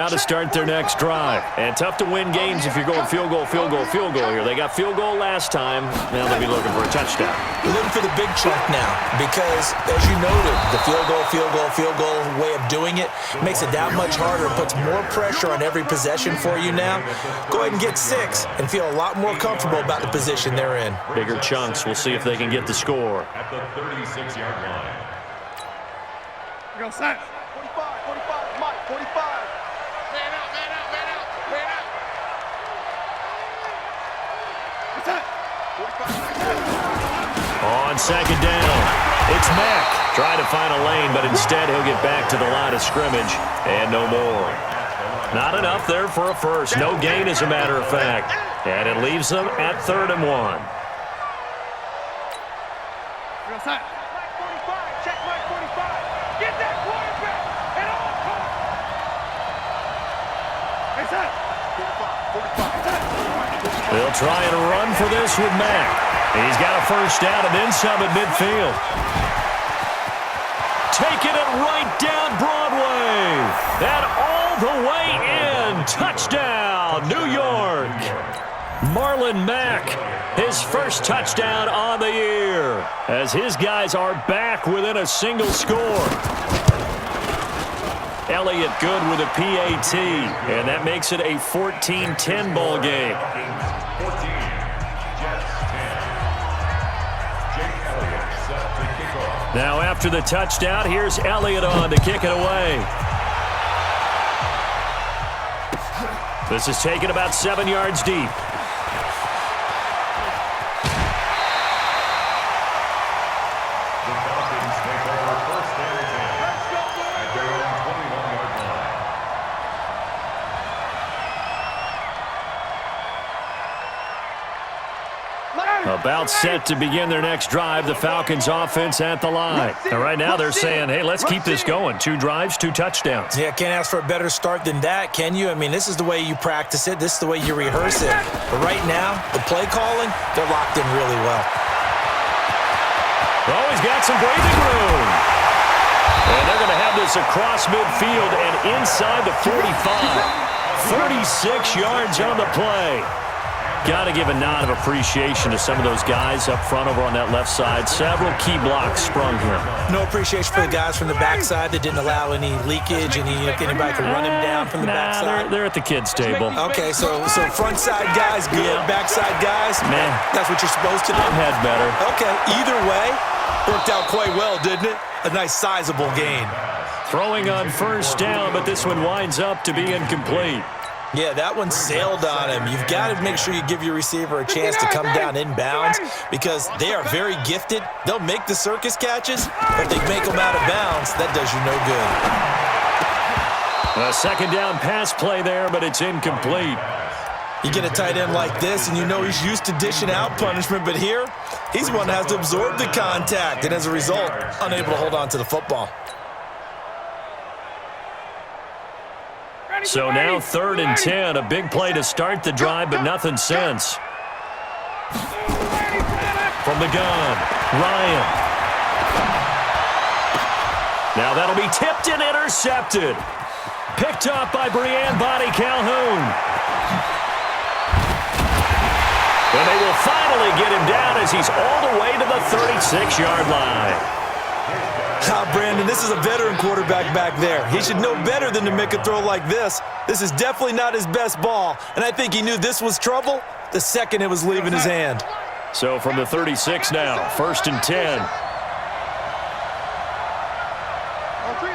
Now to start their next drive. And tough to win games if you're going field goal here. They got field goal last time. Now they'll be looking for a touchdown. They're looking for the big chunk now because, as you noted, the field goal way of doing it makes it that much harder and puts more pressure on every possession for you now. Go ahead and get 6 and feel a lot more comfortable about the position they're in. Bigger chunks. We'll see if they can get the score. At the 36-yard line. Go, set. 45, Mike, 45. Man out. On second down, it's Mack. Trying to find a lane, but instead he'll get back to the line of scrimmage and no more. Not enough there for a first. No gain, as a matter of fact. And it leaves them at 3rd and 1. Go, set. Mike 45, check Mike 45. Get that quarterback at all costs. Hey, set. 45. They'll try and run for this with Mack. He's got a first down and then some at midfield. Taking it right down Broadway. And all the way in. Touchdown, New York. Marlon Mack, his first touchdown on the year, as his guys are back within a single score. Elliott good with a PAT, and that makes it a 14-10 ball game. 14, Jets 10. Jake Elliott set to kick off. Now after the touchdown, here's Elliott on to kick it away. This is taken about 7 yards deep. The Falcons take over first and 10 at their own 21-yard line. About set to begin their next drive, the Falcons offense at the line. And right now they're saying, hey, let's keep this going. 2 drives, 2 touchdowns. Yeah, can't ask for a better start than that, can you? I mean, this is the way you practice it. This is the way you rehearse it. But right now, the play calling, they're locked in really well. Oh, he's got some breathing room. And they're going to have this across midfield and inside the 45. 36 yards on the play. Got to give a nod of appreciation to some of those guys up front over on that left side. Several key blocks sprung here. No appreciation for the guys from the backside that didn't allow any leakage, anybody could run him down from the backside. They're at the kids' table. Okay, so front side guys good, backside guys, Man, that's what you're supposed to do. had better. Okay, either way, worked out quite well, didn't it? A nice sizable gain. Throwing on first down, but this one winds up to be incomplete. Yeah, that one sailed on him. You've got to make sure you give your receiver a chance to come down inbounds because they are very gifted. They'll make the circus catches, but if they make them out of bounds, that does you no good. A second down pass play there, but it's incomplete. You get a tight end like this, and you know he's used to dishing out punishment, but here, he's the one that has to absorb the contact, and as a result, unable to hold on to the football. So now 3rd and 10, a big play to start the drive, but nothing since. From the gun, Ryan. Now that'll be tipped and intercepted. Picked up by Breanne Bonnie Calhoun. And they will finally get him down as he's all the way to the 36-yard line. Brandon, this is a veteran quarterback back there. He should know better than to make a throw like this. This is definitely not his best ball, and I think he knew this was trouble the second it was leaving his hand. So from the 36 now, 1st and 10. On three.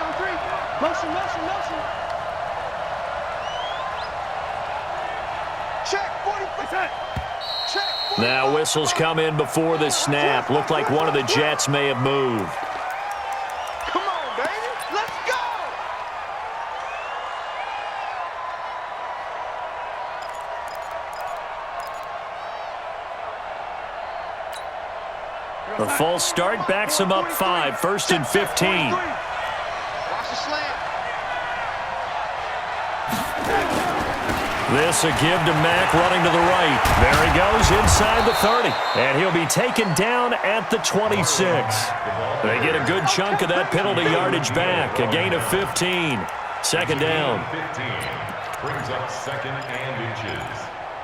Motion. Check 40%. Check 40%. Now whistles come in before the snap. Looked like one of the Jets may have moved. Come on, baby. Let's go. The false start backs him up 5, 1st and 15. Watch the slant. This a give to Mack running to the right. There he goes inside the 30. And he'll be taken down at the 26. They get a good chunk of that penalty yardage back. A gain of 15. Second down. 15 brings up second and inches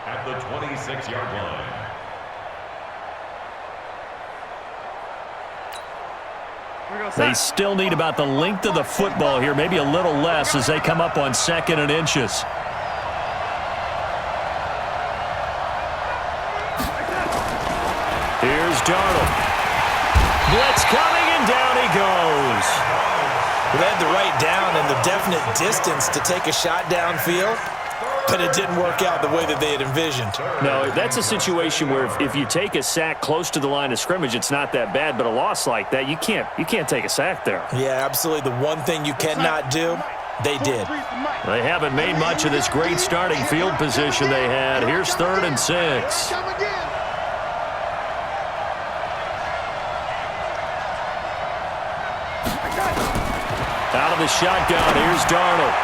at the 26-yard line. They still need about the length of the football here, maybe a little less as they come up on second and inches. Here's Darnold. Blitz coming, and down he goes. They had the right down and the definite distance to take a shot downfield, but it didn't work out the way that they had envisioned. No, that's a situation where if you take a sack close to the line of scrimmage, it's not that bad, but a loss like that, you can't take a sack there. Yeah, absolutely. The one thing you cannot do, they did. They haven't made much of this great starting field position they had. Here's 3rd and 6. Out of the shotgun, here's Darnold.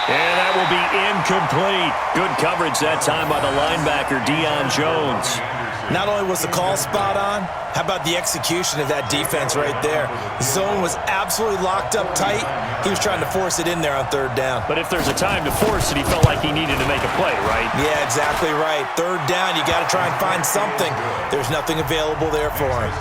And that will be incomplete. Good coverage that time by the linebacker, Deion Jones. Not only was the call spot on, how about the execution of that defense right there? The zone was absolutely locked up tight. He was trying to force it in there on 3rd down. But if there's a time to force it, he felt like he needed to make a play, right? Yeah, exactly right. 3rd down, you got to try and find something. There's nothing available there for him.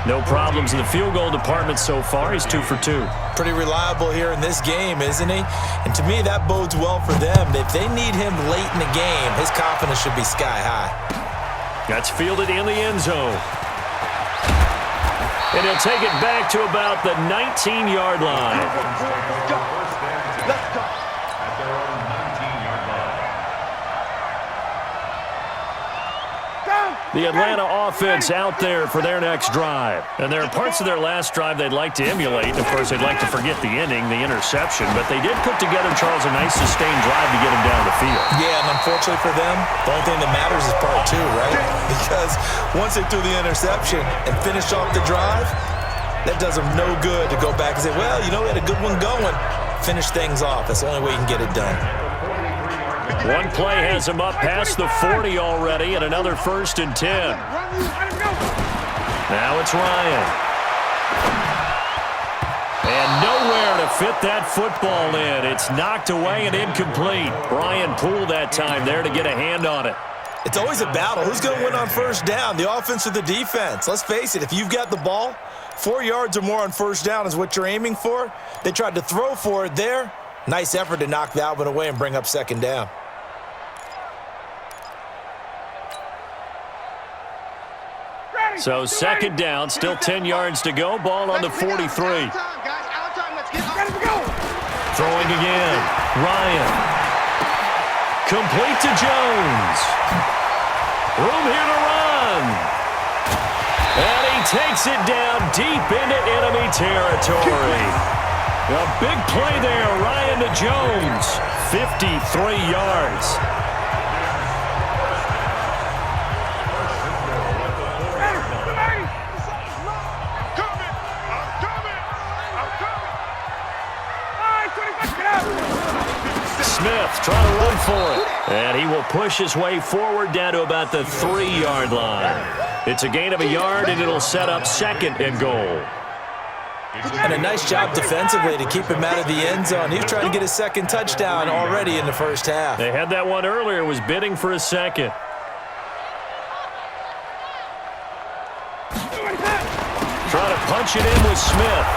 No problems in the field goal department so far. He's 2 for 2. Pretty reliable here in this game, isn't he? And to me, that bodes well for them. If they need him late in the game, his confidence should be sky high. That's fielded in the end zone. And he'll take it back to about the 19-yard line. Let's go. At their own 19-yard line. The Atlanta offense out there for their next drive. And there are parts of their last drive they'd like to emulate. Of course, they'd like to forget the ending, the interception. But they did put together, Charles, a nice sustained drive to get him down the field. Yeah, and unfortunately for them, the only thing that matters is part 2, right? Because once they threw the interception and finished off the drive, that does them no good to go back and say, well, you know, we had a good one going. Finish things off. That's the only way you can get it done. One play has him up past the 40 already, and another 1st and 10. Now it's Ryan. And nowhere to fit that football in. It's knocked away and incomplete. Ryan pulled that time there to get a hand on it. It's always a battle. Who's going to win on 1st down, the offense or the defense? Let's face it, if you've got the ball, 4 yards or more on 1st down is what you're aiming for. They tried to throw for it there. Nice effort to knock that one away and bring up 2nd down. So 2nd down, still 10 yards to go. Ball on the 43. Throwing again. Ryan. Complete to Jones. Room here to run. And he takes it down deep into enemy territory. A big play there, Ryan to Jones. 53 yards. Smith trying to run for it. And he will push his way forward down to about the 3-yard line. It's a gain of a yard, and it'll set up 2nd and goal. And a nice job defensively to keep him out of the end zone. He was trying to get his 2nd touchdown already in the 1st half. They had that one earlier, was bidding for a 2nd. Trying to punch it in with Smith.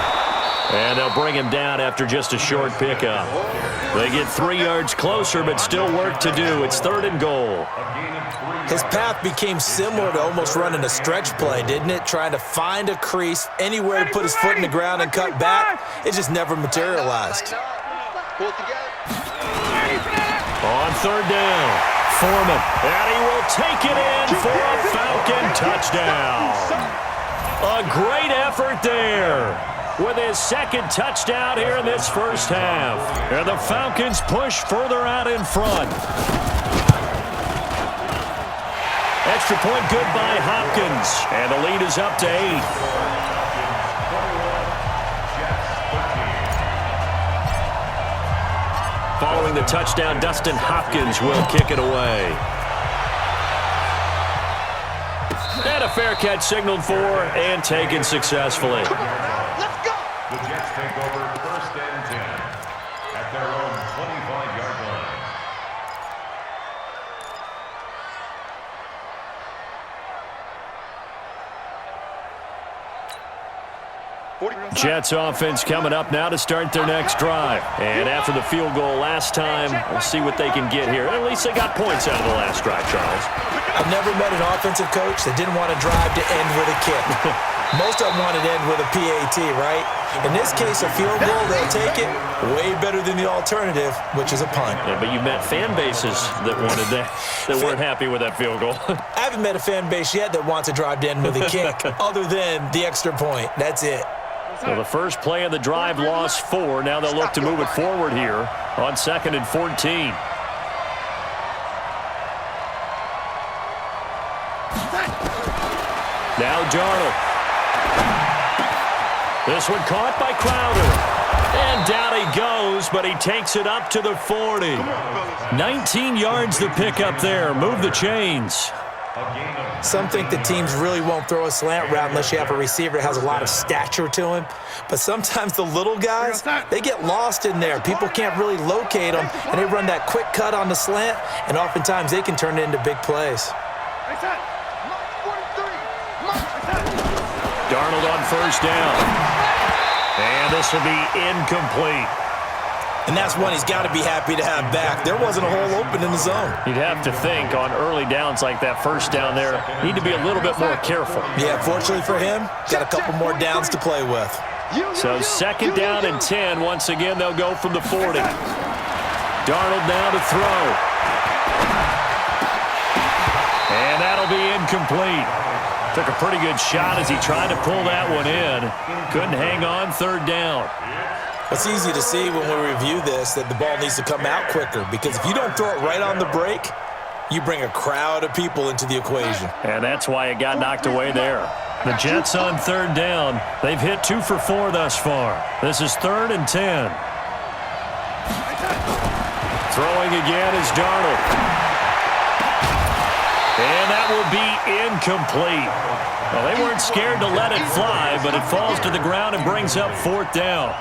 And they'll bring him down after just a short pickup. They get 3 yards closer, but still work to do. It's 3rd and goal. His path became similar to almost running a stretch play, didn't it? Trying to find a crease, anywhere to put his foot in the ground and cut back. It just never materialized. On 3rd down, Foreman. And he will take it in for a Falcon touchdown. A great effort there, with his 2nd touchdown here in this 1st half. And the Falcons push further out in front. Extra point good by Hopkins. And the lead is up to 8. Following the touchdown, Dustin Hopkins will kick it away. And a fair catch signaled for and taken successfully. Let's go. The Jets take over 1st and 10. Jets offense coming up now to start their next drive. And after the field goal last time, we'll see what they can get here. At least they got points out of the last drive, Charles. I've never met an offensive coach that didn't want to drive to end with a kick. Most of them wanted to end with a PAT, right? In this case, a field goal, they'll take it. Way better than the alternative, which is a punt. Yeah, but you met fan bases that wanted that weren't happy with that field goal. I haven't met a fan base yet that wants to drive to end with a kick, other than the extra point. That's it. So the first play of the drive lost 4. Now they'll look to move it forward here on 2nd and 14. Now Darnold. This one caught by Crowder. And down he goes, but he takes it up to the 40. 19 yards to pick up there. Move the chains. Some think that teams really won't throw a slant route unless you have a receiver that has a lot of stature to him. But sometimes the little guys, they get lost in there. People can't really locate them, and they run that quick cut on the slant, and oftentimes they can turn it into big plays. Darnold on first down. And this will be incomplete. And that's one he's got to be happy to have back. There wasn't a hole open in the zone. You'd have to think on early downs like that first down there, need to be a little bit more careful. Yeah, fortunately for him, got a couple more downs to play with. So 2nd down and 10. Once again, they'll go from the 40. Darnold now to throw. And that'll be incomplete. Took a pretty good shot as he tried to pull that one in. Couldn't hang on 3rd down. It's easy to see when we review this that the ball needs to come out quicker, because if you don't throw it right on the break, you bring a crowd of people into the equation. And that's why it got knocked away there. The Jets on 3rd down. They've hit 2 for 4 thus far. This is 3rd and 10. Throwing again is Darnold. And that will be incomplete. Well, they weren't scared to let it fly, but it falls to the ground and brings up 4th down.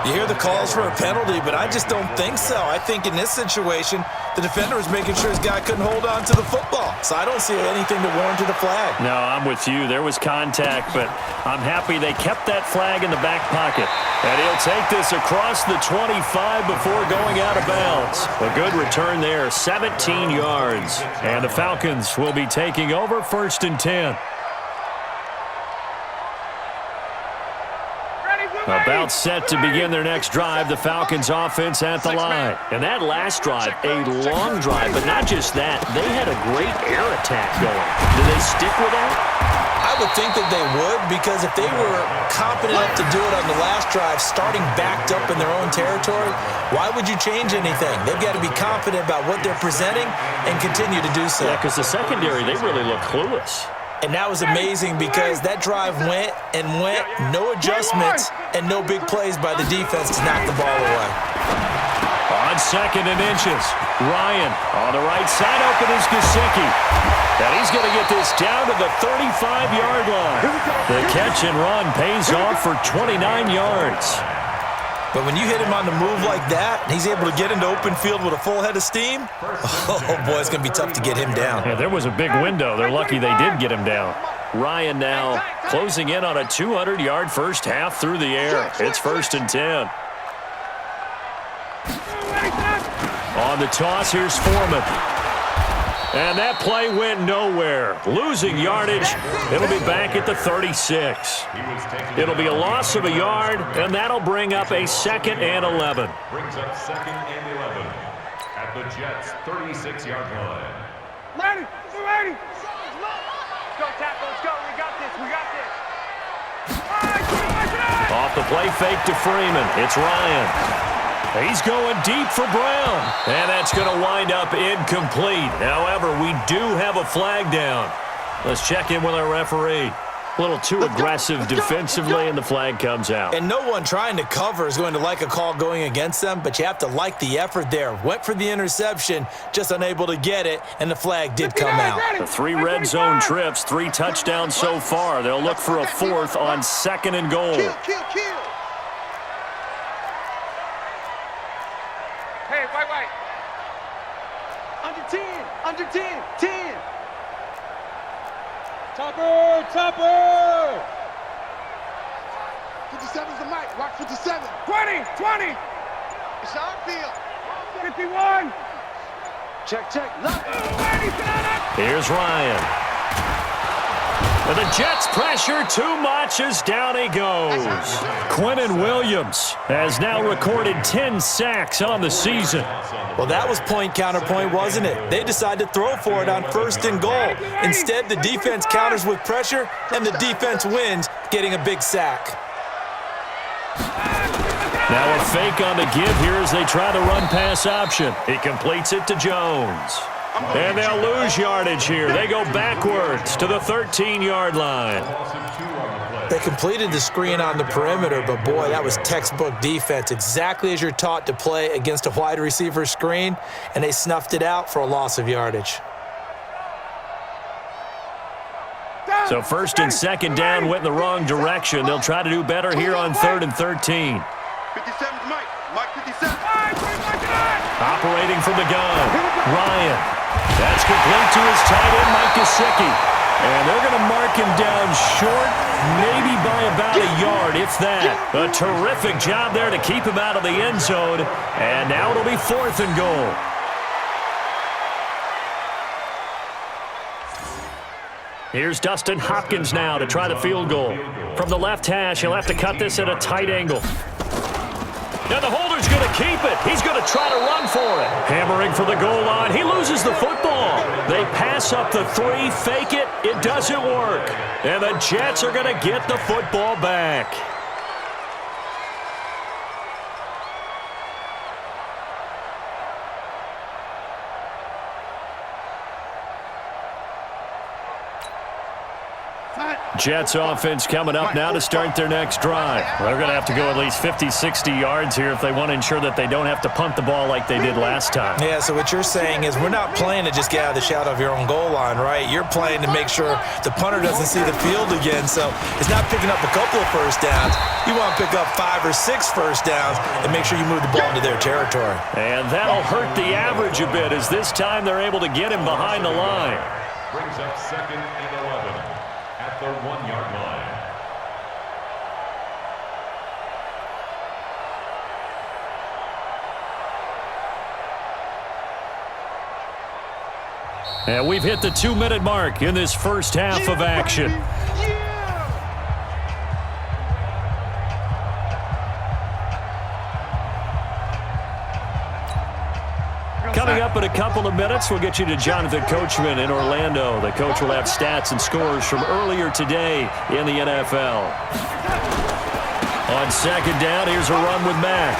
You hear the calls for a penalty, but I just don't think so. I think in this situation, the defender was making sure his guy couldn't hold on to the football. So I don't see anything to warrant the flag. No, I'm with you. There was contact, but I'm happy they kept that flag in the back pocket. And he'll take this across the 25 before going out of bounds. A good return there, 17 yards. And the Falcons will be taking over 1st and 10. About set to begin their next drive, the Falcons offense at the line. And that last drive, a long drive, but not just that. They had a great air attack going. Do they stick with that? I would think that they would, because if they were competent enough to do it on the last drive, starting backed up in their own territory, why would you change anything? They've got to be confident about what they're presenting and continue to do so. Yeah, because the secondary, they really look clueless. And that was amazing, because that drive went and went, no adjustments, and no big plays by the defense to knock the ball away. On 2nd and inches, Ryan on the right side, open is Gesicki. And he's going to get this down to the 35-yard line. The catch and run pays off for 29 yards. But when you hit him on the move like that, and he's able to get into open field with a full head of steam, oh, boy, it's going to be tough to get him down. Yeah, there was a big window. They're lucky they did get him down. Ryan now closing in on a 200-yard first half through the air. It's 1st and 10. On the toss, here's Foreman. And that play went nowhere. Losing yardage. It'll be back at the 36. It'll be a loss of a yard, and that'll bring up a 2nd and 11. Brings up 2nd and 11 at the Jets' 36-yard line. Ready! Let's go, tackle. Let's go. We got this. We got this. Off the play fake to Freeman. It's Ryan. He's going deep for Brown. And that's going to wind up incomplete. However, we do have a flag down. Let's check in with our referee. A little too aggressive defensively, and the flag comes out. And no one trying to cover is going to like a call going against them, but you have to like the effort there. Went for the interception, just unable to get it, and the flag did come out. The 3 red zone trips, 3 touchdowns so far. They'll look for a 4th on 2nd and goal. Kill. Hey, white. Under 10. Topper! 57's the mic. Watch 57. 20. It's our field. 51. Check. Look. Here's Ryan. And the Jets pressure too much as down he goes. Quinnen Williams has now recorded 10 sacks on the season. Well, that was point-counterpoint, wasn't it? They decided to throw for it on 1st and goal. Instead, the defense counters with pressure, and the defense wins, getting a big sack. Now a fake on the give here as they try the run-pass option. He completes it to Jones. And they'll lose yardage here. They go backwards to the 13-yard line. They completed the screen on the perimeter, but boy, that was textbook defense, exactly as you're taught to play against a wide receiver screen, and they snuffed it out for a loss of yardage. So 1st and 2nd down went in the wrong direction. They'll try to do better here on 3rd and 13. 57's Mike 57. Operating from the gun, Ryan. That's complete to his tight end, Mike Gesicki. And they're going to mark him down short, maybe by about a yard, if that. A terrific job there to keep him out of the end zone. And now it'll be 4th and goal. Here's Dustin Hopkins now to try the field goal. From the left hash, he'll have to cut this at a tight angle. Now the holder's going to keep it. He's going to try to run for it. Hammering for the goal line. He loses the football. They pass up the 3, fake it. It doesn't work. And the Jets are going to get the football back. Jets offense coming up now to start their next drive. They're going to have to go at least 50, 60 yards here if they want to ensure that they don't have to punt the ball like they did last time. Yeah, so what you're saying is we're not playing to just get out of the shadow of your own goal line, right? You're playing to make sure the punter doesn't see the field again. So it's not picking up a couple of first downs. You want to pick up 5 or 6 first downs and make sure you move the ball into their territory. And that'll hurt the average a bit as this time they're able to get him behind the line. Brings up 2nd and 11 at the 1-yard line. And we've hit the 2-minute mark in this first half of action. Coming up in a couple of minutes, we'll get you to Jonathan Coachman in Orlando. The coach will have stats and scores from earlier today in the NFL. On 2nd down, here's a run with Mack.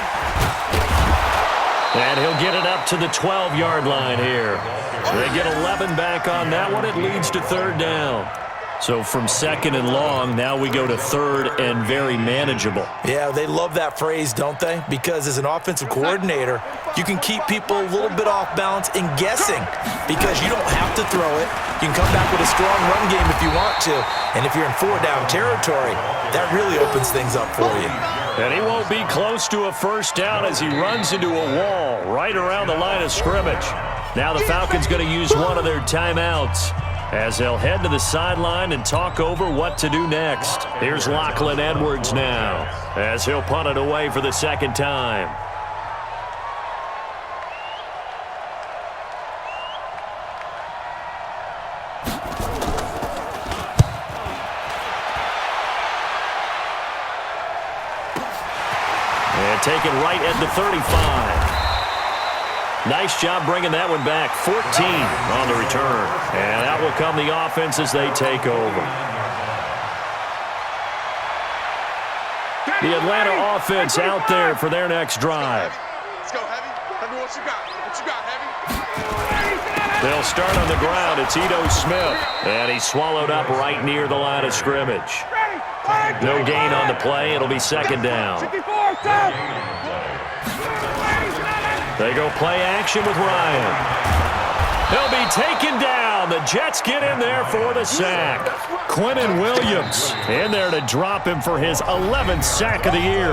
And he'll get it up to the 12-yard line here. So they get 11 back on that one. It leads to 3rd down. So from 2nd and long, now we go to 3rd and very manageable. Yeah, they love that phrase, don't they? Because as an offensive coordinator, you can keep people a little bit off balance and guessing because you don't have to throw it. You can come back with a strong run game if you want to. And if you're in 4-down territory, that really opens things up for you. And he won't be close to a first down as he runs into a wall right around the line of scrimmage. Now the Falcons going to use one of their timeouts as they'll head to the sideline and talk over what to do next. Here's Lachlan Edwards now as he'll punt it away for the 2nd time. And taken right at the 35. Nice job bringing that one back. 14 on the return. And out will come the offense as they take over. The Atlanta offense out there for their next drive. Let's go, Heavy. Heavy, what you got? What you got, Heavy? They'll start on the ground. It's Ito Smith. And he's swallowed up right near the line of scrimmage. No gain on the play. It'll be 2nd down. They go play action with Ryan. He'll be taken down. The Jets get in there for the sack. Quinnen Williams in there to drop him for his 11th sack of the year.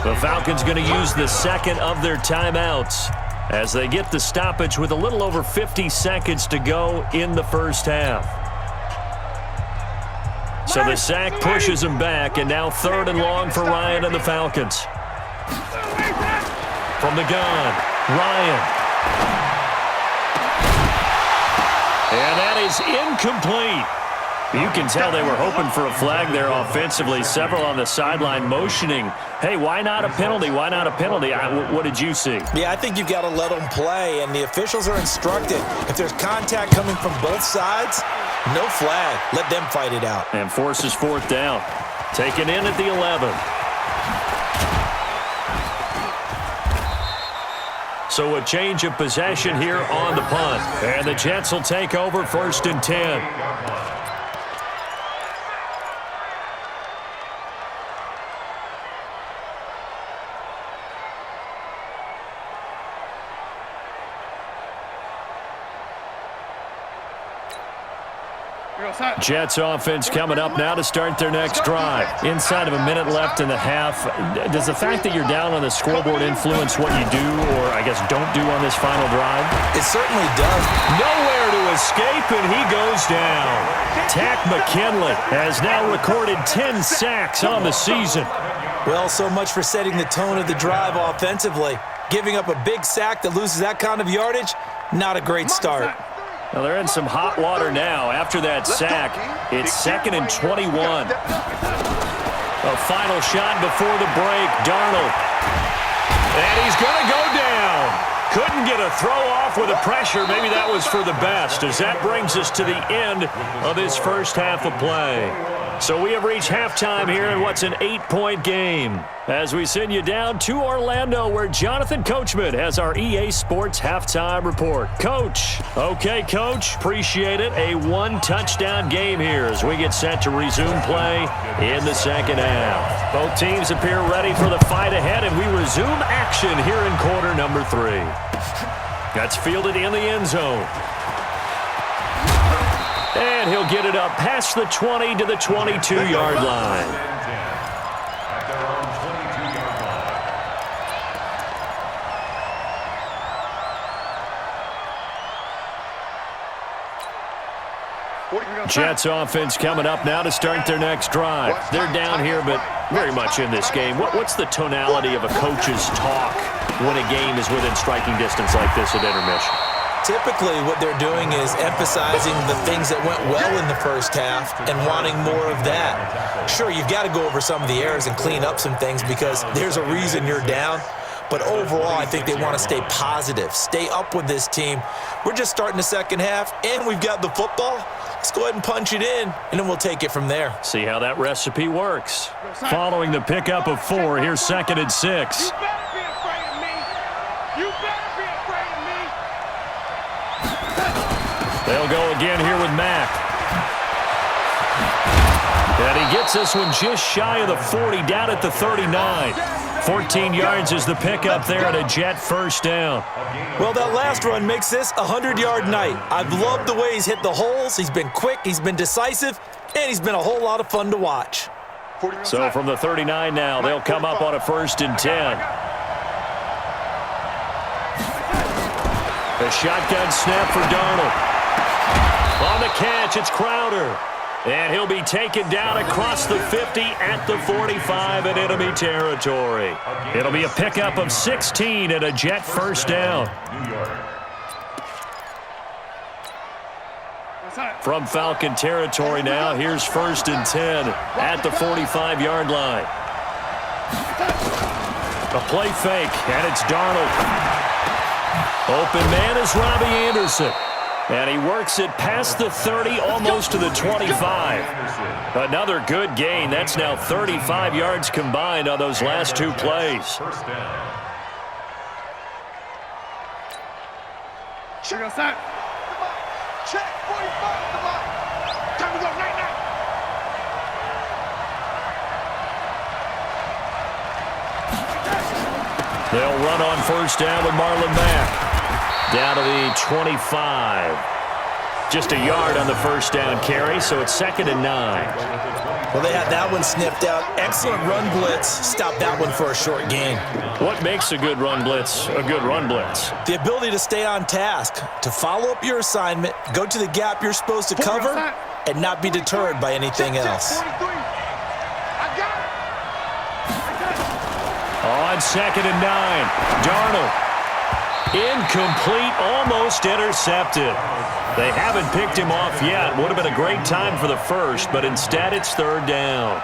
The Falcons going to use the 2nd of their timeouts as they get the stoppage with a little over 50 seconds to go in the first half. So the sack pushes him back, and now 3rd and long for Ryan and the Falcons. From the gun, Ryan. And that is incomplete. You can tell they were hoping for a flag there offensively. Several on the sideline motioning, hey, why not a penalty? Why not a penalty? What did you see? Yeah, I think you've got to let them play, and the officials are instructed. If there's contact coming from both sides, no flag. Let them fight it out. And forces 4th down. Taken in at the 11. So a change of possession here on the punt. And the Jets will take over 1st and 10. Jets offense coming up now to start their next drive. Inside of a minute left in the half. Does the fact that you're down on the scoreboard influence what you do, or I guess don't do on this final drive? It certainly does. Nowhere to escape, and he goes down. Tack McKinley has now recorded 10 sacks on the season. Well, so much for setting the tone of the drive offensively. Giving up a big sack that loses that kind of yardage, not a great start. Now they're in some hot water now. After that sack, it's 2nd and 21. A final shot before the break. Darnold. And he's going to go down. Couldn't get a throw off with the pressure. Maybe that was for the best, as that brings us to the end of this first half of play. So we have reached halftime here in what's an 8-point game, as we send you down to Orlando, where Jonathan Coachman has our EA Sports halftime report. Coach. Okay, Coach. Appreciate it. A 1-touchdown game here as we get set to resume play in the second half. Both teams appear ready for the fight ahead, and we resume action here in quarter number 3. That's fielded in the end zone. And he'll get it up past the 20 to the 22-yard line. At their own 22-yard line. Jets offense coming up now to start their next drive. They're down here, but very much in this game. What's the tonality of a coach's talk when a game is within striking distance like this at intermission? Typically, what they're doing is emphasizing the things that went well in the first half and wanting more of that. Sure, you've got to go over some of the errors and clean up some things because there's a reason you're down. But overall, I think they want to stay positive, stay up with this team. We're just starting the second half, and we've got the football. Let's go ahead and punch it in, and then we'll take it from there. See how that recipe works. Following the pickup of 4, here's 2nd and 6. You better be afraid of me. You better be afraid of me. They'll go again here with Mack. And he gets this one just shy of the 40, down at the 39. 14 yards is the pickup there at a Jet first down. Well, that last run makes this a 100-yard night. I've loved the way he's hit the holes. He's been quick, he's been decisive, and he's been a whole lot of fun to watch. So from the 39 now, they'll come up on a 1st and 10. A shotgun snap for Darnold. On the catch, it's Crowder. And he'll be taken down across the 50 at the 45 in enemy territory. It'll be a pickup of 16 and a Jet first down. From Falcon territory now, here's 1st and 10 at the 45-yard line. A play fake, and it's Darnold. Open man is Robbie Anderson. And he works it past the 30, almost to the 25. Another good gain. That's now 35 yards combined on those last 2 plays. Check us out. Check 45. Come on. Time to go. Night, night. They'll run on 1st down with Marlon Mack. Down to the 25. Just a yard on the 1st down carry, so it's 2nd and 9. Well, they had that one sniffed out. Excellent run blitz. Stop that one for a short gain. What makes a good run blitz a good run blitz? The ability to stay on task, to follow up your assignment, go to the gap you're supposed to cover, and not be deterred by anything else. 43. I got it. On 2nd and 9, Darnold. Incomplete, almost intercepted. They haven't picked him off yet. Would have been a great time for the first, but instead it's 3rd down.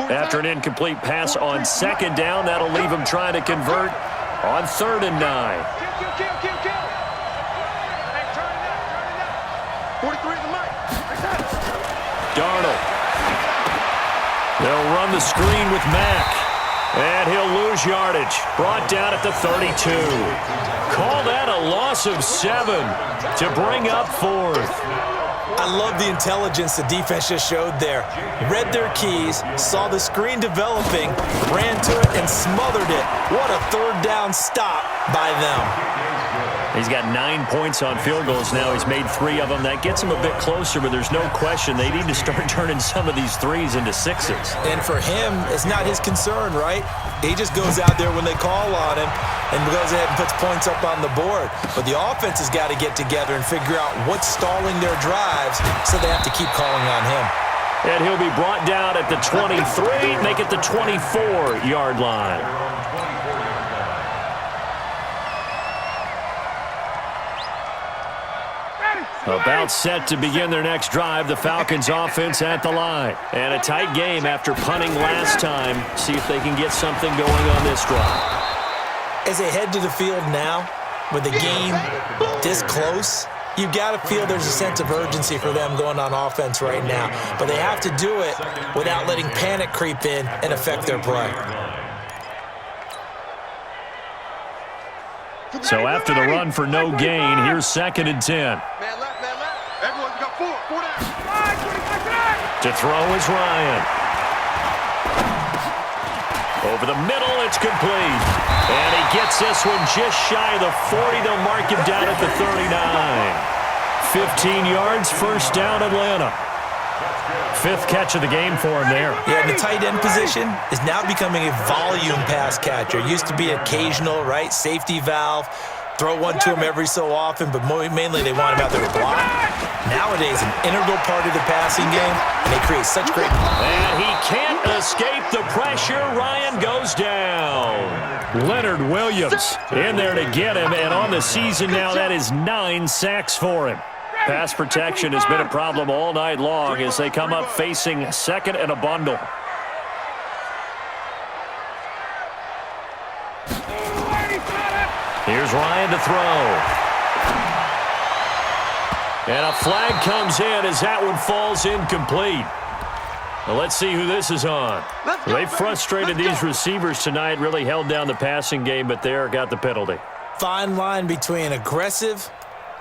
After an incomplete pass on 2nd down, that'll leave him trying to convert on 3rd and 9. Kill. Hey, turn it up. 43 is the mic. Darnold. They'll run the screen with Mack. And he'll lose yardage. Brought down at the 32. Call that a loss of 7 to bring up 4th. I love the intelligence the defense just showed there. Read their keys, saw the screen developing, ran to it, and smothered it. What a 3rd down stop by them. He's got 9 points on field goals now. He's made 3 of them. That gets him a bit closer, but there's no question they need to start turning some of these 3s into 6s. And for him, it's not his concern, right? He just goes out there when they call on him and goes ahead and puts points up on the board. But the offense has got to get together and figure out what's stalling their drives, so they have to keep calling on him. And he'll be brought down at the 23, make it the 24-yard line. About set to begin their next drive, the Falcons offense at the line. And a tight game after punting last time. See if they can get something going on this drive. As they head to the field now, with the game this close, you've got to feel there's a sense of urgency for them going on offense right now. But they have to do it without letting panic creep in and affect their play. So after the run for no gain, here's 2nd and 10. Man left. Everyone's got 4 down. To throw is Ryan. Over the middle, it's complete. And he gets this one just shy of the 40. They'll mark him down at the 39. 15 yards, 1st down, Atlanta. 5th catch of the game for him there. Yeah, and the tight end position is now becoming a volume pass catcher. Used to be occasional, right? Safety valve. Throw one to him every so often, but mainly they want him out there to block. Nowadays, an integral part of the passing game, and they create such great... And he can't escape the pressure. Ryan goes down. Leonard Williams in there to get him, and on the season now, that is 9 sacks for him. Pass protection has been a problem all night long as they come up facing 2nd and a bundle. Here's Ryan to throw. And a flag comes in as that one falls incomplete. Well, let's see who this is on. They frustrated these receivers tonight, really held down the passing game, but there got the penalty. Fine line between aggressive,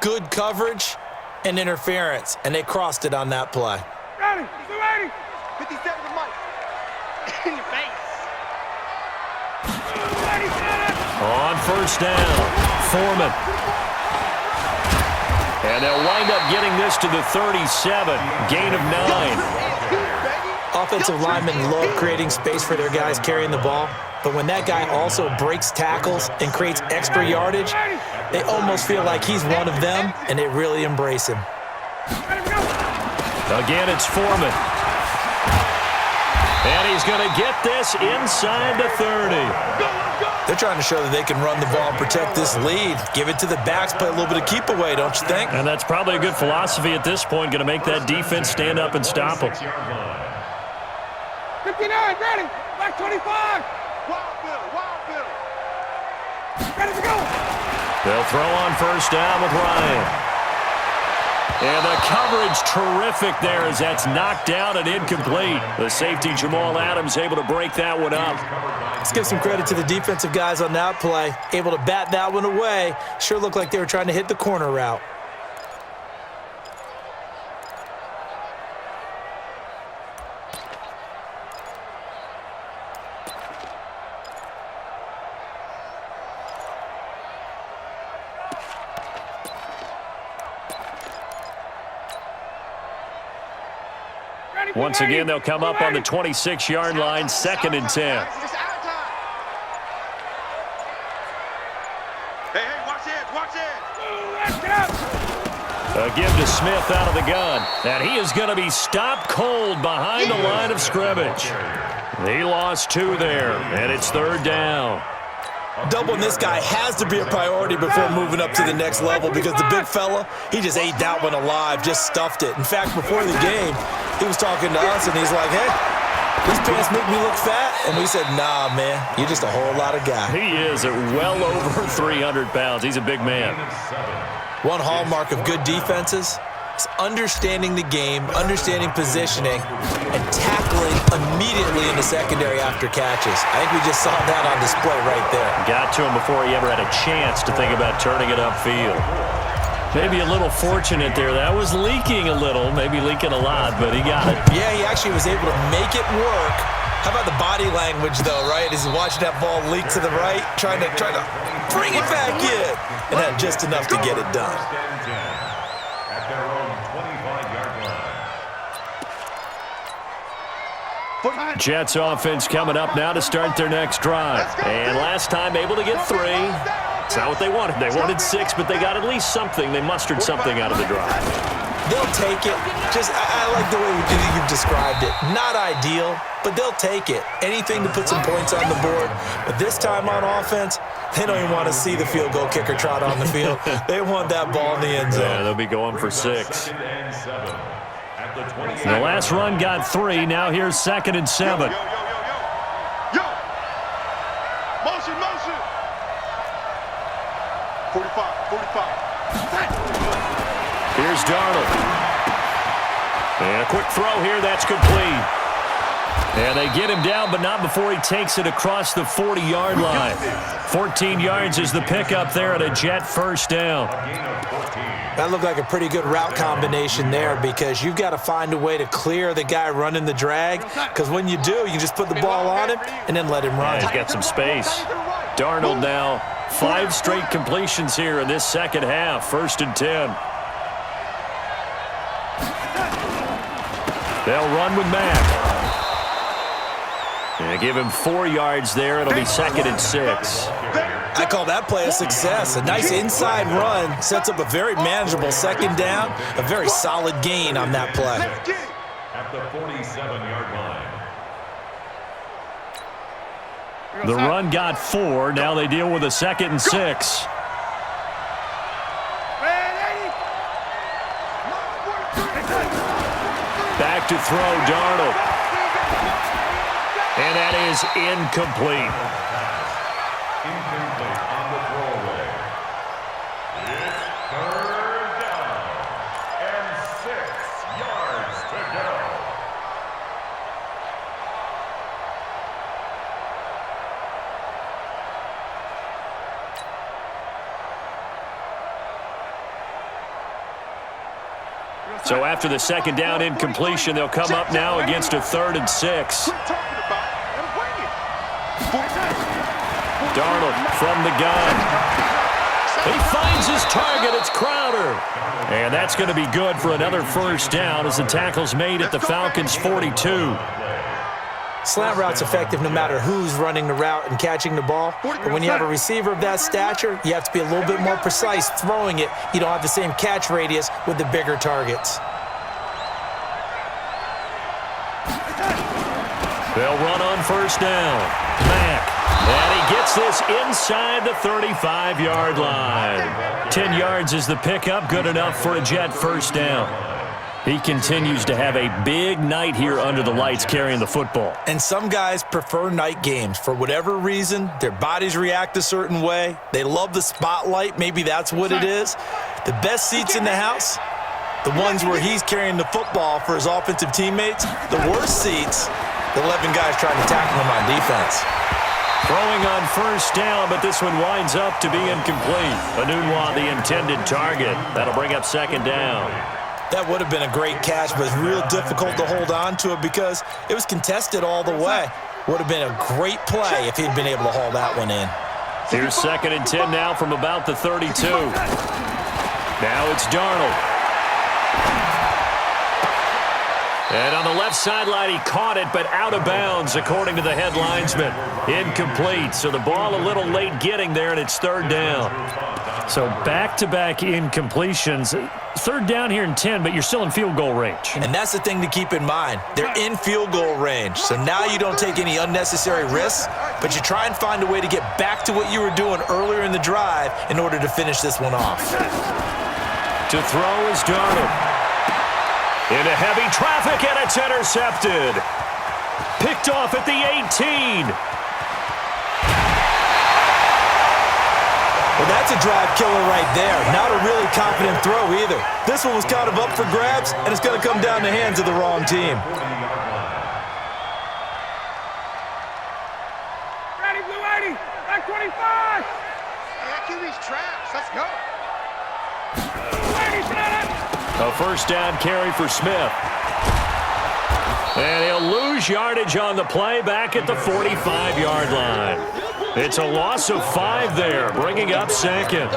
good coverage, and interference, and they crossed it on that play. Ready. 57 to Mike. In your face. On 1st down, Foreman. And they'll wind up getting this to the 37, gain of 9. Offensive linemen love creating space for their guys carrying the ball, but when that guy also breaks tackles and creates extra yardage, they almost feel like he's one of them, and they really embrace him. Again, it's Foreman. And he's going to get this inside the 30. They're trying to show that they can run the ball and protect this lead. Give it to the backs, play a little bit of keep away, don't you think? And that's probably a good philosophy at this point, going to make that defense stand up and stop them. 59, ready. Back 25. Wild Bill. Ready to go. They'll throw on 1st down with Ryan. And the coverage terrific there as that's knocked down and incomplete. The safety, Jamal Adams, able to break that one up. Let's give some credit to the defensive guys on that play. Able to bat that one away. Sure looked like they were trying to hit the corner route. Once again, they'll come up on the 26-yard line, 2nd and 10. A give to Smith out of the gun. And he is going to be stopped cold behind the line of scrimmage. He lost 2 there, and it's 3rd down. Doubling this guy has to be a priority before moving up to the next level because the big fella, he just ate that one alive, just stuffed it. In fact, before the game, he was talking to us, and he's like, hey, these pants make me look fat. And we said, nah, man, you're just a whole lot of guy. He is at well over 300 pounds. He's a big man. One hallmark of good defenses is understanding the game, understanding positioning, and tackling immediately in the secondary after catches. I think we just saw that on display right there. Got to him before he ever had a chance to think about turning it upfield. Maybe a little fortunate there. That was leaking a little, maybe leaking a lot, but he got it. Yeah, he actually was able to make it work. How about the body language, though, right? As he's watching that ball leak to the right, trying to bring it back in, and had just enough to get it done. At their own 25-yard line. Jets offense coming up now to start their next drive. And last time able to get 3. It's not what they wanted. They wanted 6, but they got at least something. They mustered something out of the drive. They'll take it. I like the way you've described it. Not ideal, but they'll take it. Anything to put some points on the board. But this time on offense, they don't even want to see the field goal kicker trot on the field. They want that ball in the end zone. Yeah, they'll be going for 6. The last run got 3. Now here's 2nd and 7. Yo. Motion. 45. Here's Darnold. And a quick throw here. That's complete. And they get him down, but not before he takes it across the 40-yard line. 14 yards is the pickup there at a Jet first down. That looked like a pretty good route combination there because you've got to find a way to clear the guy running the drag because when you do, you just put the ball on him and then let him run. Yeah, he's got some space. Darnold now 5 straight completions here in this second half. 1st and 10. They'll run with Mack. And give him 4 yards there. It'll be 2nd and 6. I call that play a success. A nice inside run sets up a very manageable 2nd down. A very solid gain on that play. At the 47-yard line. The run got 4. Now they deal with a 2nd and 6. Back to throw, Darnold. And that is incomplete. Incomplete on the throwaway. It's 3rd down and 6 yards to go. So after the 2nd down incompletion, they'll come up now against a 3rd and 6. Darnold from the gun. He finds his target. It's Crowder. And that's going to be good for another first down as the tackle's made at the Falcons' 42. Slant route's effective no matter who's running the route and catching the ball. But when you have a receiver of that stature, you have to be a little bit more precise throwing it. You don't have the same catch radius with the bigger targets. They'll run on first down. Mack. And he gets this inside the 35-yard line. 10 yards is the pickup. Good enough for a Jet first down. He continues to have a big night here under the lights carrying the football. And some guys prefer night games. For whatever reason, their bodies react a certain way. They love the spotlight. Maybe that's what it is. The best seats in the house, the ones where he's carrying the football for his offensive teammates. The worst seats, the 11 guys trying to tackle him on defense. Throwing on first down, but this one winds up to be incomplete. Anunwa, the intended target. That'll bring up 2nd down. That would have been a great catch, but it's real difficult to hold on to it because it was contested all the way. Would have been a great play if he'd been able to haul that one in. Here's 2nd and 10 now from about the 32. Now it's Darnold. And on the left sideline, he caught it, but out of bounds, according to the head linesman. Incomplete, so the ball a little late getting there, and it's third down. So back-to-back incompletions. Third down here in 10, but you're still in field goal range. And that's the thing to keep in mind. They're in field goal range. So now you don't take any unnecessary risks, but you try and find a way to get back to what you were doing earlier in the drive in order to finish this one off. To throw is Darnold. Into heavy traffic, and it's intercepted. Picked off at the 18. Well, that's a drive killer right there. Not a really confident throw either. This one was kind of up for grabs, and it's going to come down the hands of the wrong team. Ready, blue 80, back 25. Yeah, QB's traps. Let's go. Blue 80's got it. A first down carry for Smith. And he'll lose yardage on the play back at the 45-yard line. It's a loss of 5 there, bringing up second.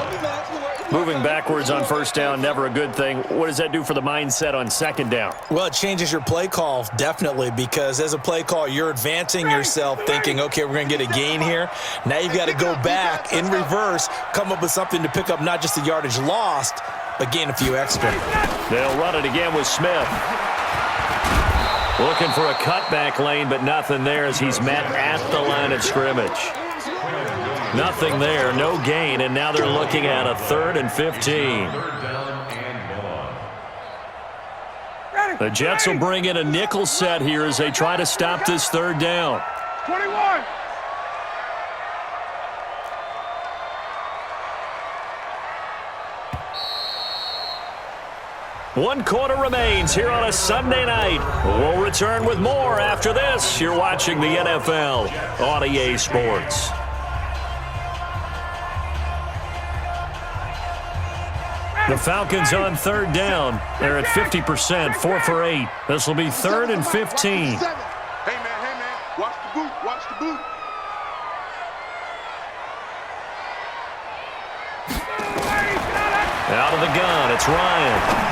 Moving backwards on first down, never a good thing. What does that do for the mindset on second down? Well, it changes your play call, definitely, because as a play call, you're advancing yourself thinking, okay, we're going to get a gain here. Now you've got to go back in reverse, come up with something to pick up not just the yardage lost, but gain a few extra. They'll run it again with Smith. Looking for a cutback lane, but nothing there as he's met at the line of scrimmage. Nothing there, no gain, and now they're looking at a 3rd and 15. The Jets will bring in a nickel set here as they try to stop this third down. 21. One quarter remains here on a Sunday night. We'll return with more after this. You're watching the NFL on EA Sports. The Falcons on third down. They're at 50%, 4 for 8. This will be 3rd and 15. Hey, man, watch the boot, watch the boot. Out of the gun, it's Ryan.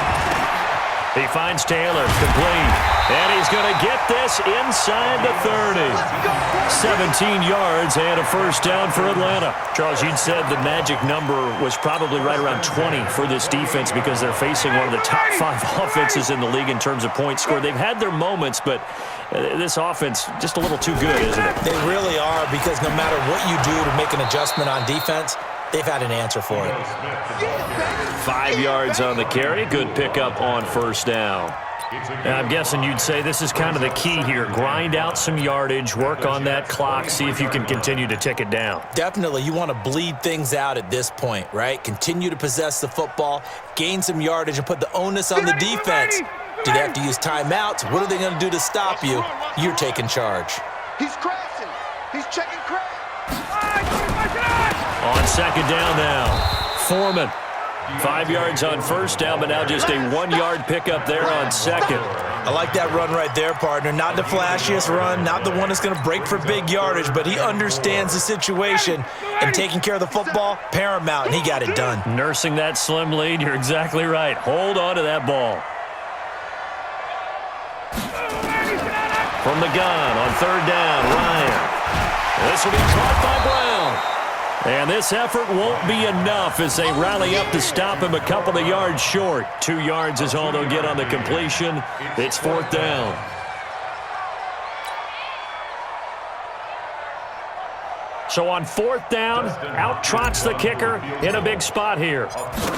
He finds Taylor, complete. And he's going to get this inside the 30. 17 yards and a first down for Atlanta. Charles, you'd said the magic number was probably right around 20 for this defense because they're facing one of the top 5 offenses in the league in terms of points scored. They've had their moments, but this offense just a little too good, isn't it? They really are, because no matter what you do to make an adjustment on defense, they've had an answer for it. 5 yards on the carry. Good pickup on first down. And I'm guessing you'd say this is kind of the key here. Grind out some yardage, work on that clock, see if you can continue to tick it down. Definitely. You want to bleed things out at this point, right? Continue to possess the football, gain some yardage, and put the onus on the defense. Do they have to use timeouts? What are they going to do to stop you? You're taking charge. He's crashing. He's checking crash. On second down now, Foreman. 5 yards on first down, but now just a 1-yard pickup there on second. I like that run right there, partner. Not the flashiest run, not the one that's going to break for big yardage, but he understands the situation, and taking care of the football, paramount, and he got it done. Nursing that slim lead, you're exactly right. Hold on to that ball. From the gun on third down, Ryan. This will be caught by Brown. And this effort won't be enough as they rally up to stop him a couple of yards short. 2 yards is all they'll get on the completion. It's 4th down. So on 4th down, out trots the kicker in a big spot here.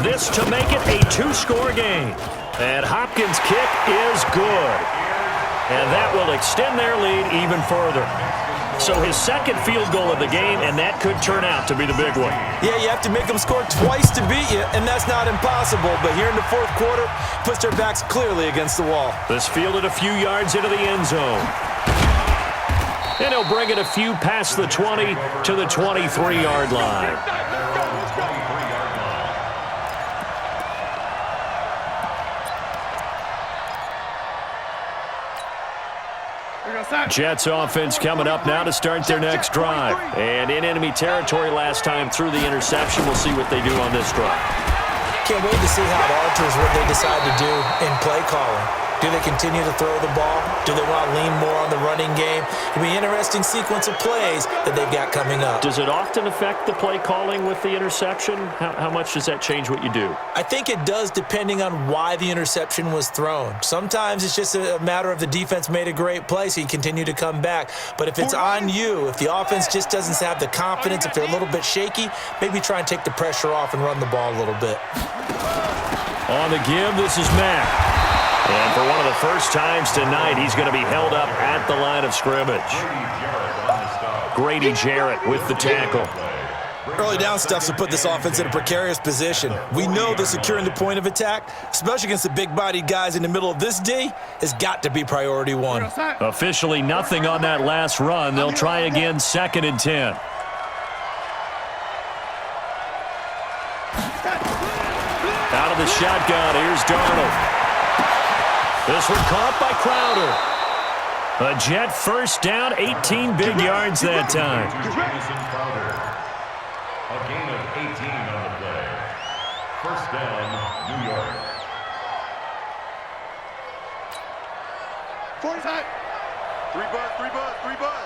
This to make it a 2-score game. And Hopkins' kick is good. And that will extend their lead even further. So his second field goal of the game, and that could turn out to be the big one. Yeah, you have to make them score twice to beat you, and that's not impossible. But here in the 4th quarter, puts their backs clearly against the wall. This fielded a few yards into the end zone. And he'll bring it a few past the 20 to the 23-yard line. Jets offense coming up now to start their next drive. And in enemy territory last time through the interception. We'll see what they do on this drive. Can't wait to see how it alters what they decide to do in play calling. Do they continue to throw the ball? Do they want to lean more on the running game? It'll be an interesting sequence of plays that they've got coming up. Does it often affect the play calling with the interception? How much does that change what you do? I think it does, depending on why the interception was thrown. Sometimes it's just a matter of the defense made a great play, so you continue to come back. But if it's on you, if the offense just doesn't have the confidence, if they're a little bit shaky, maybe try and take the pressure off and run the ball a little bit. On the give, this is Mack. And for one of the first times tonight, he's going to be held up at the line of scrimmage. Grady Jarrett with the tackle. Early down stuff to put this offense in a precarious position. We know that securing the point of attack, especially against the big-bodied guys in the middle of this D, has got to be priority one. Officially nothing on that last run. They'll try again, 2nd and 10. Out of the shotgun, here's Darnold. This one caught by Crowder. A Jet first down, 18 big yards that time. A gain of 18 on the play. First down, New York. 45. 3 bud.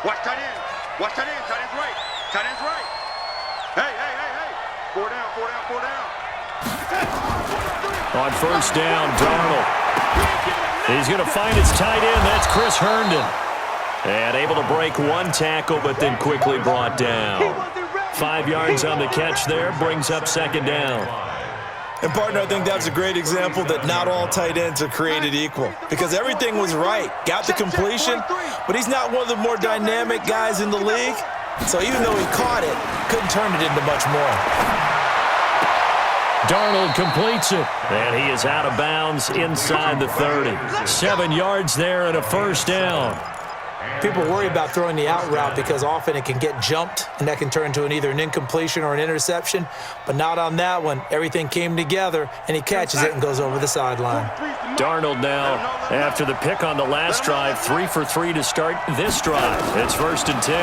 Watch tight end. Tight end's right. Hey. 4 down. On first down, Darnold. He's going to find his tight end. That's Chris Herndon. And able to break one tackle, but then quickly brought down. 5 yards on the catch there, brings up 2nd down. And, partner, I think that's a great example that not all tight ends are created equal. Because everything was right. Got the completion, but he's not one of the more dynamic guys in the league. So even though he caught it, couldn't turn it into much more. Darnold completes it, and he is out of bounds inside the 30. 7 yards there and a first down. People worry about throwing the out route because often it can get jumped, and that can turn into either an incompletion or an interception. But not on that one. Everything came together, and he catches it and goes over the sideline. Darnold now, after the pick on the last drive, 3 for 3 to start this drive. It's 1st and 10.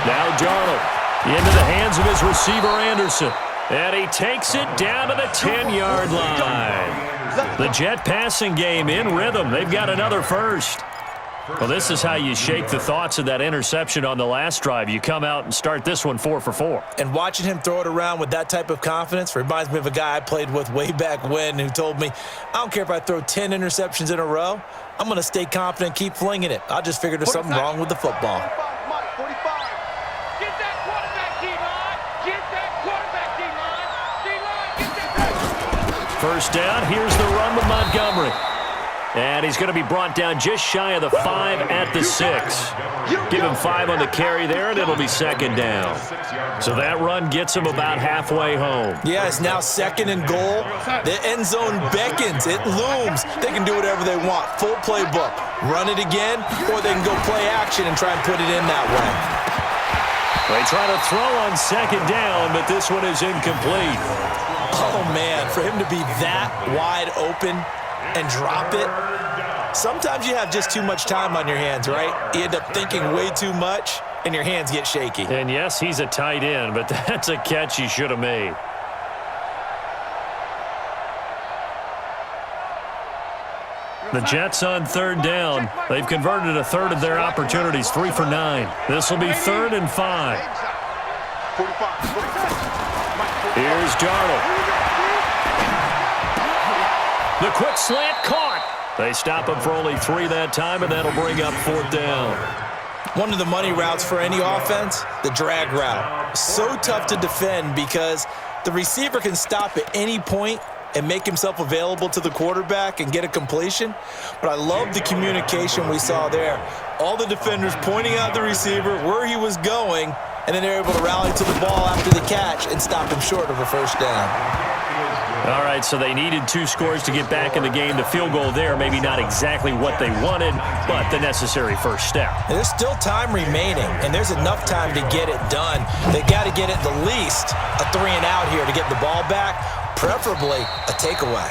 Now Darnold into the hands of his receiver, Anderson. And he takes it down to the 10-yard line. The Jet passing game in rhythm. They've got another first. Well, this is how you shake the thoughts of that interception on the last drive. You come out and start this one 4 for 4. And watching him throw it around with that type of confidence reminds me of a guy I played with way back when who told me, I don't care if I throw 10 interceptions in a row. I'm going to stay confident, keep flinging it. I'll just figure there's something wrong with the football. First down, here's the run with Montgomery. And he's going to be brought down just shy of the 5 at the 6. Give him 5 on the carry there, and it'll be 2nd down. So that run gets him about halfway home. Yeah, it's now 2nd and goal. The end zone beckons. It looms. They can do whatever they want. Full playbook. Run it again, or they can go play action and try and put it in that way. They try to throw on 2nd down, but this one is incomplete. Oh, man, for him to be that wide open and drop it, sometimes you have just too much time on your hands, right? You end up thinking way too much, and your hands get shaky. And, yes, he's a tight end, but that's a catch he should have made. The Jets on 3rd down. They've converted a third of their opportunities, 3 for 9. This will be 3rd and 5. Here's Darnold. The quick slant caught. They stop him for only 3 that time, and that'll bring up 4th down. One of the money routes for any offense, the drag route. So tough to defend because the receiver can stop at any point and make himself available to the quarterback and get a completion. But I love the communication we saw there. All the defenders pointing out the receiver, where he was going, and then they're able to rally to the ball after the catch and stop him short of a first down. All right, so they needed 2 scores to get back in the game. The field goal there, maybe not exactly what they wanted, but the necessary first step. And there's still time remaining, and there's enough time to get it done. They got to get at the least a 3 and out here to get the ball back, preferably a takeaway.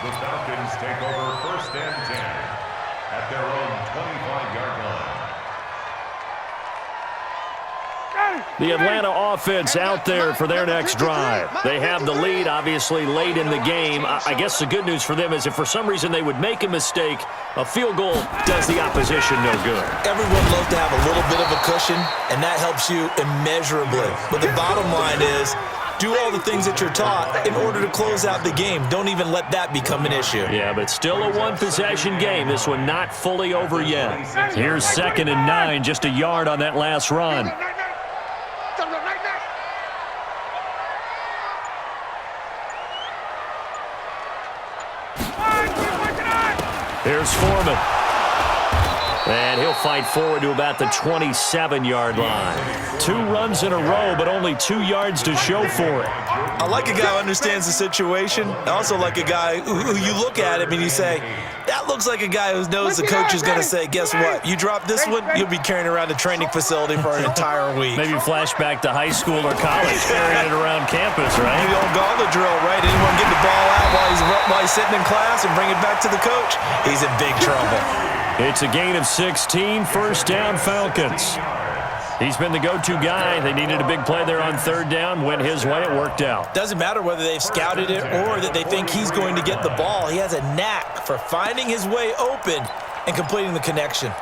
The Falcons take over 1st and 10 at their own 25-yard line. The Atlanta offense out there for their next drive. They have the lead, obviously, late in the game. I guess the good news for them is if for some reason they would make a mistake, a field goal does the opposition no good. Everyone loves to have a little bit of a cushion, and that helps you immeasurably. But the bottom line is, do all the things that you're taught in order to close out the game. Don't even let that become an issue. Yeah, but still a one-possession game. This one not fully over yet. Here's 2nd and 9, just a yard on that last run. Here's Foreman. And he'll fight forward to about the 27-yard line. 2 runs in a row, but only 2 yards to show for it. I like a guy who understands the situation. I also like a guy who you look at him and you say, that looks like a guy who knows the coach is going to say, guess what? You drop this one, you'll be carrying around the training facility for an entire week. Maybe flashback to high school or college, carrying it around campus, right? You don't call the drill, right? Anyone get the ball out while he's sitting in class and bring it back to the coach? He's in big trouble. It's a gain of 16, 1st down Falcons. He's been the go-to guy. They needed a big play there on 3rd down. Went his way. It worked out. Doesn't matter whether they've scouted it or that they think he's going to get the ball. He has a knack for finding his way open and completing the connection.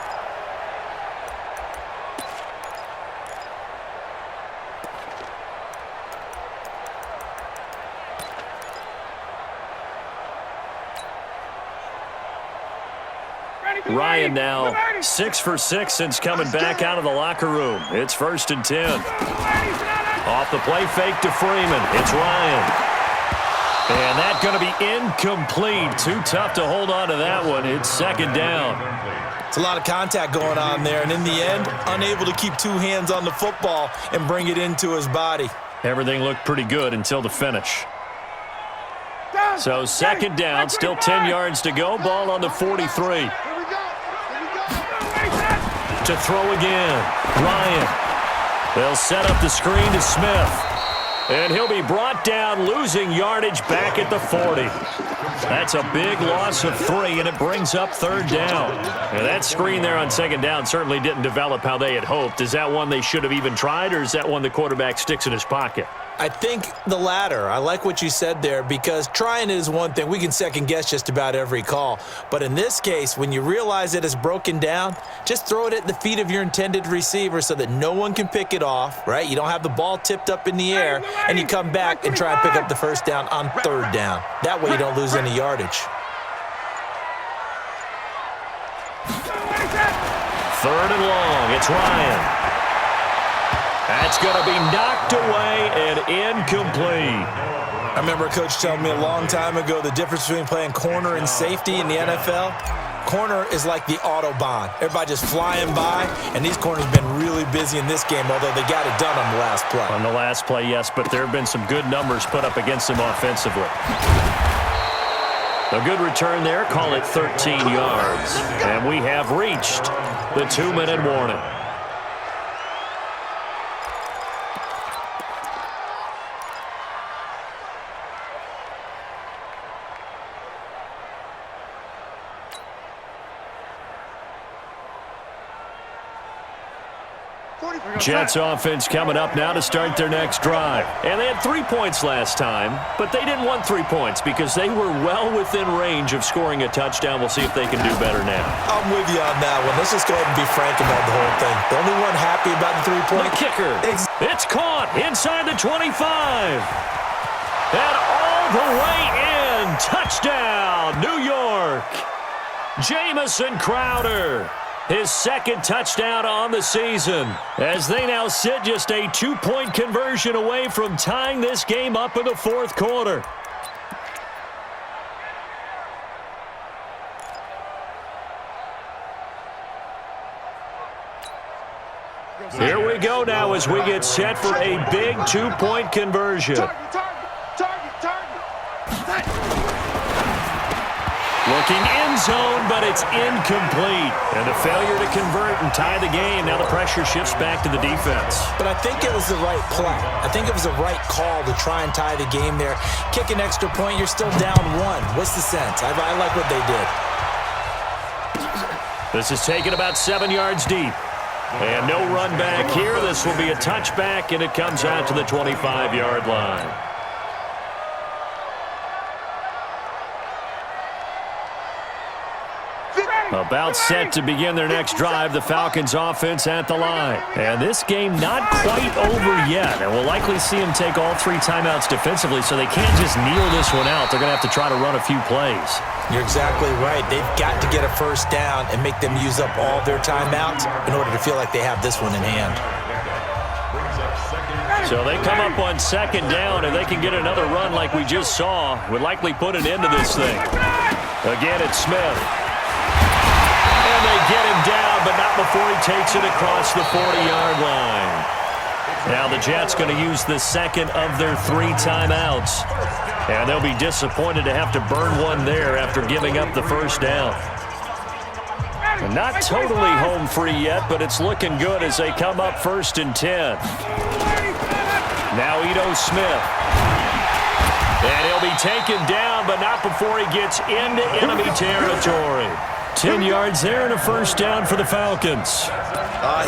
Ryan now 6 for 6 since coming back out of the locker room. It's 1st and 10. Off the play fake to Freeman. It's Ryan. And that's going to be incomplete. Too tough to hold on to that one. It's 2nd down. It's a lot of contact going on there, and in the end, unable to keep 2 hands on the football and bring it into his body. Everything looked pretty good until the finish. So 2nd down, still 10 yards to go. Ball on the 43. To throw again. Ryan. They'll set up the screen to Smith. And he'll be brought down, losing yardage back at the 40. That's a big loss of 3, and it brings up 3rd down. And that screen there on 2nd down certainly didn't develop how they had hoped. Is that one they should have even tried, or is that one the quarterback sticks in his pocket? I think the latter. I like what you said there, because trying it is one thing. We can second-guess just about every call. But in this case, when you realize that it's broken down, just throw it at the feet of your intended receiver so that no one can pick it off, right? You don't have the ball tipped up in the air, and you come back and try and pick up the 1st down on 3rd down. That way you don't lose any yardage. 3rd and long. It's Ryan. That's going to be knocked away and incomplete. I remember a coach telling me a long time ago the difference between playing corner and safety in the NFL. Corner is like the Autobahn. Everybody just flying by, and these corners have been really busy in this game, although they got it done on the last play. On the last play, yes, but there have been some good numbers put up against them offensively. A good return there. Call it 13 yards. And we have reached the 2-minute warning. Jets offense coming up now to start their next drive. And they had 3 points last time, but they didn't want 3 points because they were well within range of scoring a touchdown. We'll see if they can do better now. I'm with you on that one. Let's just go ahead and be frank about the whole thing. The only one happy about the 3-point. The kicker. It's caught inside the 25. And all the way in. Touchdown, New York. Jamison Crowder. His 2nd touchdown on the season, as they now sit just a 2-point conversion away from tying this game up in the 4th quarter. Here we go now as we get set for a big 2-point conversion. Looking end zone, but it's incomplete. And a failure to convert and tie the game. Now the pressure shifts back to the defense. But I think it was the right play. I think it was the right call to try and tie the game there. Kick an extra point, you're still down 1. What's the sense? I like what they did. This is taken about 7 yards deep. And no run back here. This will be a touchback, and it comes out to the 25-yard line. About set to begin their next drive, the Falcons offense at the line. And this game not quite over yet. And we'll likely see them take all 3 timeouts defensively, so they can't just kneel this one out. They're going to have to try to run a few plays. You're exactly right. They've got to get a first down and make them use up all their timeouts in order to feel like they have this one in hand. So they come up on second down, and they can get another run like we just saw. Would likely put an end to this thing. Again, it's Smith. And they get him down, but not before he takes it across the 40-yard line. Now the Jets going to use the second of their 3 timeouts. And they'll be disappointed to have to burn one there after giving up the first down. And not totally home free yet, but it's looking good as they come up 1st and 10. Now Ito Smith. And he'll be taken down, but not before he gets into enemy territory. 10 yards there and a first down for the Falcons.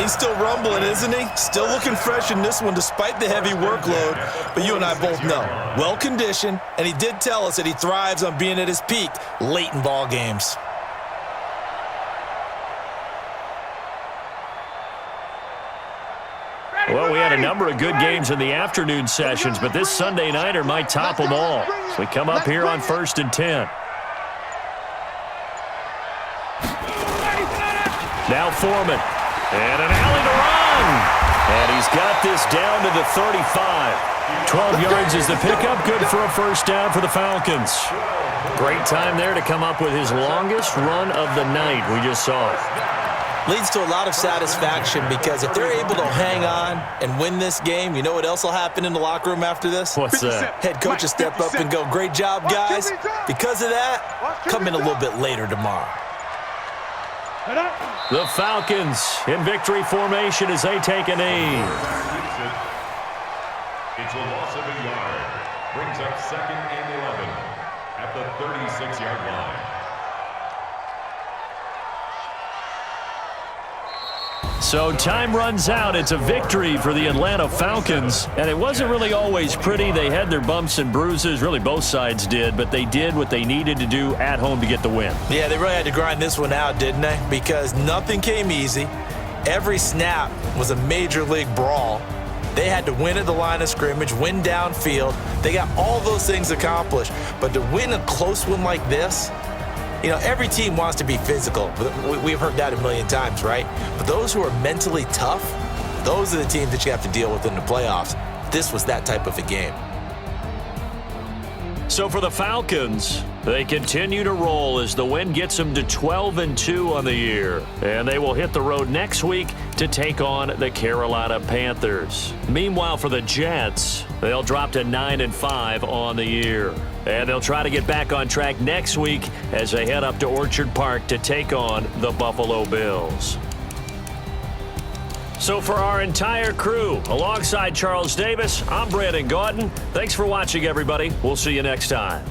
He's still rumbling, isn't he? Still looking fresh in this one despite the heavy workload. But you and I both know, well-conditioned, and he did tell us that he thrives on being at his peak late in ball games. Well, we had a number of good games in the afternoon sessions, but this Sunday nighter might top them all. So we come up here on 1st and 10. Now Foreman. And an alley to run. And he's got this down to the 35. 12 yards is the pickup. Good for a first down for the Falcons. Great time there to come up with his longest run of the night we just saw. Leads to a lot of satisfaction because if they're able to hang on and win this game, you know what else will happen in the locker room after this? What's that? Head coach will step up and go, great job, guys. Because of that, come in a little bit later tomorrow. The Falcons in victory formation as they take a knee. It's a loss of a yard. Brings up 2nd and 11 at the 36-yard line. So time runs out. It's a victory for the Atlanta Falcons. And it wasn't really always pretty. They had their bumps and bruises. Really, both sides did. But they did what they needed to do at home to get the win. Yeah, they really had to grind this one out, didn't they? Because nothing came easy. Every snap was a major league brawl. They had to win at the line of scrimmage, win downfield. They got all those things accomplished. But to win a close one like this, you know, every team wants to be physical. We've heard that a million times, right? But those who are mentally tough, those are the teams that you have to deal with in the playoffs. This was that type of a game. So for the Falcons, they continue to roll as the win gets them to 12-2 on the year. And they will hit the road next week to take on the Carolina Panthers. Meanwhile, for the Jets, they'll drop to 9-5 on the year. And they'll try to get back on track next week as they head up to Orchard Park to take on the Buffalo Bills. So for our entire crew, alongside Charles Davis, I'm Brandon Gautin. Thanks for watching, everybody. We'll see you next time.